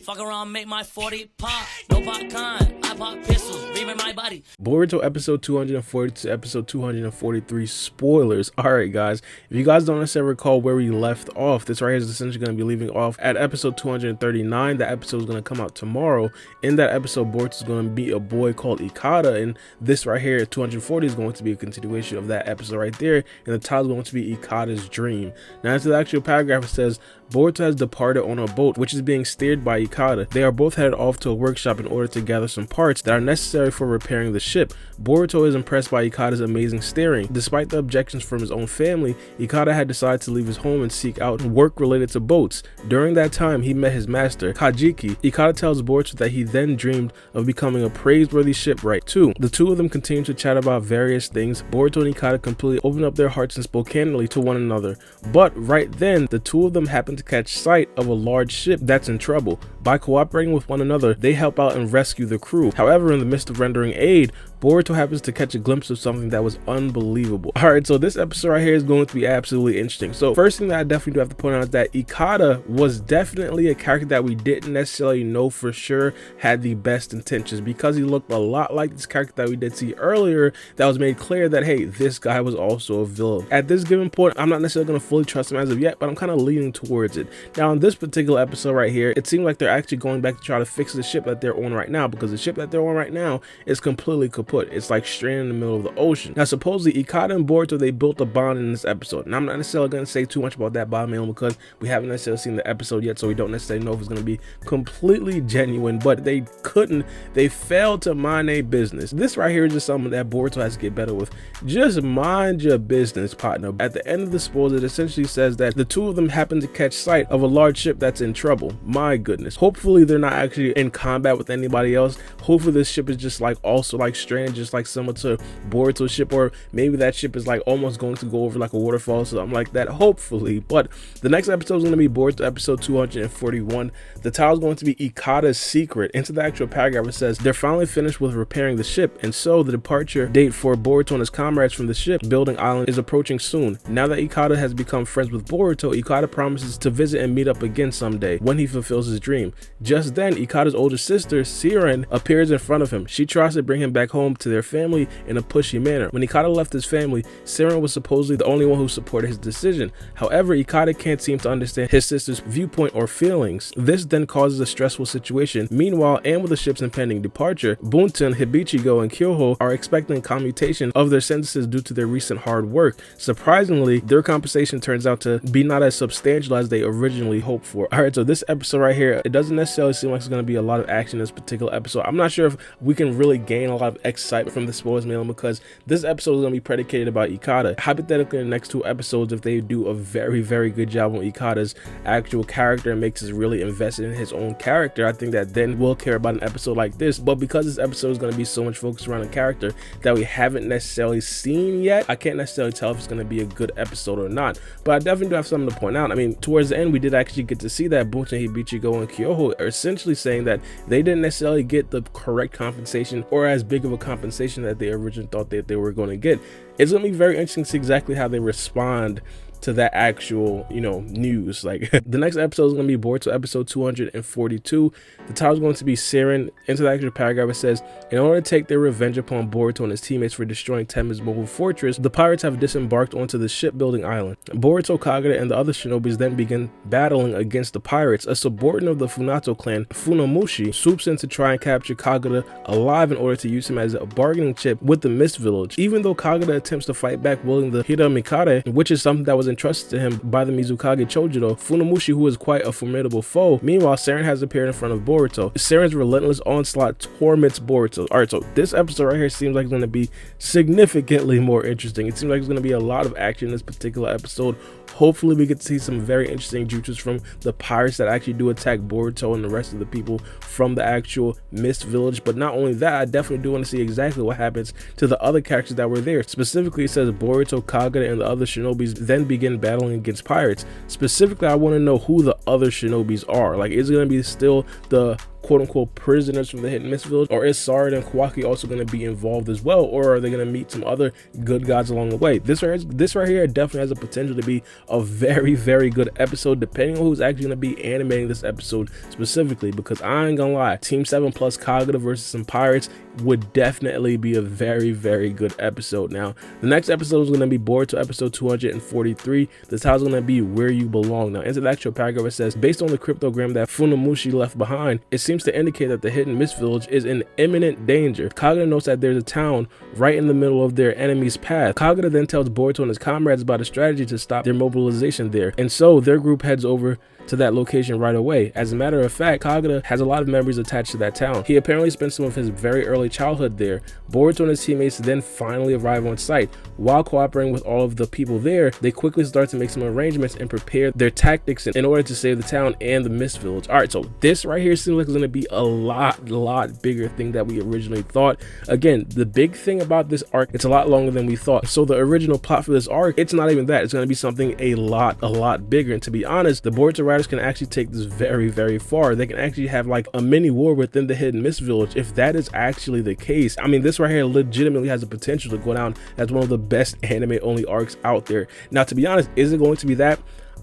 Fuck around, make my 40 pop. No popcorn, I pop pistols, reaming my body. Boruto episode 240 to episode 243 spoilers. Alright guys, if you guys don't necessarily recall where we left off, this right here is essentially going to be leaving off at episode 239. That episode is going to come out tomorrow. In that episode, Boruto is going to be a boy called Ikada, and this right here, 240, is going to be a continuation of that episode right there, and the title is going to be Ikada's Dream. Now into the actual paragraph, it says, Boruto has departed on a boat which is being steered by Ikada. They are both headed off to a workshop in order to gather some parts that are necessary for repairing the ship. Boruto is impressed by Ikada's amazing steering. Despite the objections from his own family, Ikada had decided to leave his home and seek out work related to boats. During that time, he met his master, Kajiki. Ikada tells Boruto that he then dreamed of becoming a praiseworthy shipwright too. The two of them continue to chat about various things. Boruto and Ikada completely open up their hearts and spoke candidly to one another. But right then, the two of them happen to catch sight of a large ship that's in trouble. By cooperating with one another, they help out and rescue the crew. However, in the midst of rendering aid, Boruto happens to catch a glimpse of something that was unbelievable. Alright, so this episode right here is going to be absolutely interesting. So first thing that I definitely do have to point out is that Ikada was definitely a character that we didn't necessarily know for sure had the best intentions, because he looked a lot like this character that we did see earlier that was made clear that, hey, this guy was also a villain. At this given point, I'm not necessarily going to fully trust him as of yet, but I'm kind of leaning towards it. Now in this particular episode right here, it seemed like they're actually going back to try to fix the ship that they're on right now, because the ship that they're on right now is completely kaput. It's like stranded in the middle of the ocean. Now supposedly Ikada and Boruto, they built a bond in this episode, and I'm not necessarily going to say too much about that bond mainly because we haven't necessarily seen the episode yet, so we don't necessarily know if it's going to be completely genuine. But they failed to mind their business. This right here is just something that Boruto has to get better with. Just mind your business, partner. At the end of the spoils, it essentially says that the two of them happen to catch sight of a large ship that's in trouble. My goodness. Hopefully they're not actually in combat with anybody else. Hopefully this ship is just like also like stranded, just like similar to Boruto's ship, or maybe that ship is like almost going to go over like a waterfall, something like that, hopefully. But the next episode is going to be Boruto episode 241. The title is going to be Ikada's Secret. Into the actual paragraph, it says they're finally finished with repairing the ship, and so the departure date for Boruto and his comrades from the ship building island is approaching soon. Now that Ikada has become friends with Boruto, Ikada promises to visit and meet up again someday when he fulfills his dream. Just then, Ikada's older sister, Siren, appears in front of him. She tries to bring him back home to their family in a pushy manner. When Ikada left his family, Siren was supposedly the only one who supported his decision. However, Ikada can't seem to understand his sister's viewpoint or feelings. This then causes a stressful situation. Meanwhile, and with the ship's impending departure, Bunten, Hibichigo, and Kyoho are expecting commutation of their sentences due to their recent hard work. Surprisingly, their compensation turns out to be not as substantial as they originally hoped for. Alright, so this episode right here, it doesn't necessarily seem like it's going to be a lot of action in this particular episode. I'm not sure if we can really gain a lot of excitement from the spoilers mainly because this episode is going to be predicated about Ikada. Hypothetically, in the next two episodes, if they do a very, very good job on Ikada's actual character and makes us really invested in his own character, I think that then we'll care about an episode like this. But because this episode is going to be so much focused around a character that we haven't necessarily seen yet, I can't necessarily tell if it's going to be a good episode or not. But I definitely do have something to point out. I mean, towards the end, we did actually get to see that Bunten, Hibichigo, and Kyoho are essentially saying that they didn't necessarily get the correct compensation or as big of a compensation that they originally thought that they were going to get. It's going to be very interesting to see exactly how they respond to that actual, news. Like the next episode is going to be Boruto episode 242. The title is going to be Siren. Into the actual paragraph, it says, in order to take their revenge upon Boruto and his teammates for destroying Tenma's mobile fortress, the pirates have disembarked onto the shipbuilding island. Boruto, Kagura, and the other shinobis then begin battling against the pirates. A subordinate of the Funato clan, Funamushi, swoops in to try and capture Kagura alive in order to use him as a bargaining chip with the Mist Village. Even though Kagura attempts to fight back wielding the Hiramikare, which is something that was entrusted to him by the Mizukage Chojuro, Funamushi, who is quite a formidable foe. Meanwhile, Siren has appeared in front of Boruto. Siren's relentless onslaught torments Boruto. Alright, so this episode right here seems like it's going to be significantly more interesting. It seems like there's going to be a lot of action in this particular episode. Hopefully we get to see some very interesting jutsus from the pirates that actually do attack Boruto and the rest of the people from the actual Mist Village. But not only that, I definitely do want to see exactly what happens to the other characters that were there. Specifically, it says Boruto, Kagura, and the other shinobis then begin battling against pirates. Specifically, I want to know who the other shinobis are. Like, is it going to be still the quote-unquote prisoners from the Hit and Miss Village, or is Sarada and Kawaki also going to be involved as well, or are they going to meet some other good guys along the way? This right here definitely has the potential to be a very, very good episode, depending on who's actually going to be animating this episode specifically, because I ain't gonna lie, Team 7 plus Kagura versus some pirates would definitely be a very, very good episode. Now, the next episode is going to be Boruto episode 243. This house is going to be Where You Belong. Now, into the actual paragraph, it says, based on the cryptogram that Funamushi left behind, it seems to indicate that the Hit and Miss Village is in imminent danger. Kagura notes that there's a town right in the middle of their enemy's path. Kagura then tells Boruto and his comrades about a strategy to stop their mobilization there, and so their group heads over to that location right away. As a matter of fact, Kagura has a lot of memories attached to that town. He apparently spent some of his very early childhood there. Boruto and his teammates then finally arrive on site. While cooperating with all of the people there, they quickly start to make some arrangements and prepare their tactics in order to save the town and the Mist Village. All right, so this right here seems like it's going to be a lot bigger thing that we originally thought. Again, the big thing about this arc, it's a lot longer than we thought. So the original plot for this arc, it's not even that. It's going to be something a lot bigger. And to be honest, the Boruto writers can actually take this very far. They can actually have like a mini war within the Hidden Mist Village if that is actually the case. I mean, this right here legitimately has the potential to go down as one of the best anime only arcs out there. Now, to be honest, is it going to be that?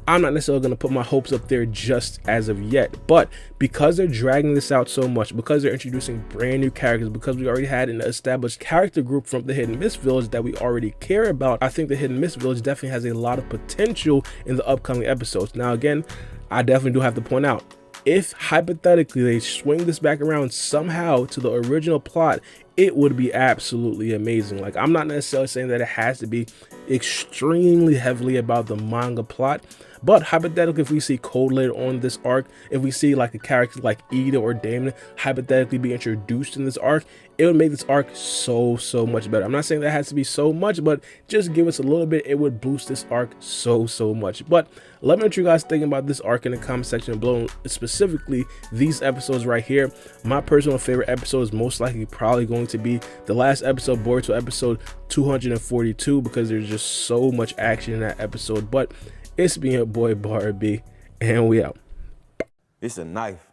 I'm not necessarily going to put my hopes up there just as of yet, but because they're dragging this out so much, because they're introducing brand new characters, because we already had an established character group from the Hidden Mist Village that we already care about, I think the Hidden Mist Village definitely has a lot of potential in the upcoming episodes. Now, again, I definitely do have to point out, if hypothetically they swing this back around somehow to the original plot, it would be absolutely amazing. Like, I'm not necessarily saying that it has to be extremely heavily about the manga plot, but hypothetically, if we see Code later on this arc, if we see like a character like Ida or Damon hypothetically be introduced in this arc, it would make this arc so much better. I'm not saying that has to be so much, but just give us a little bit, it would boost this arc so much. But let me know what you guys think about this arc in the comment section below, specifically these episodes right here. My personal favorite episode is most likely probably going to be the last episode, Boruto episode 242, because there's just so much action in that episode. But it's been your boy Baara B, and we out. It's a knife.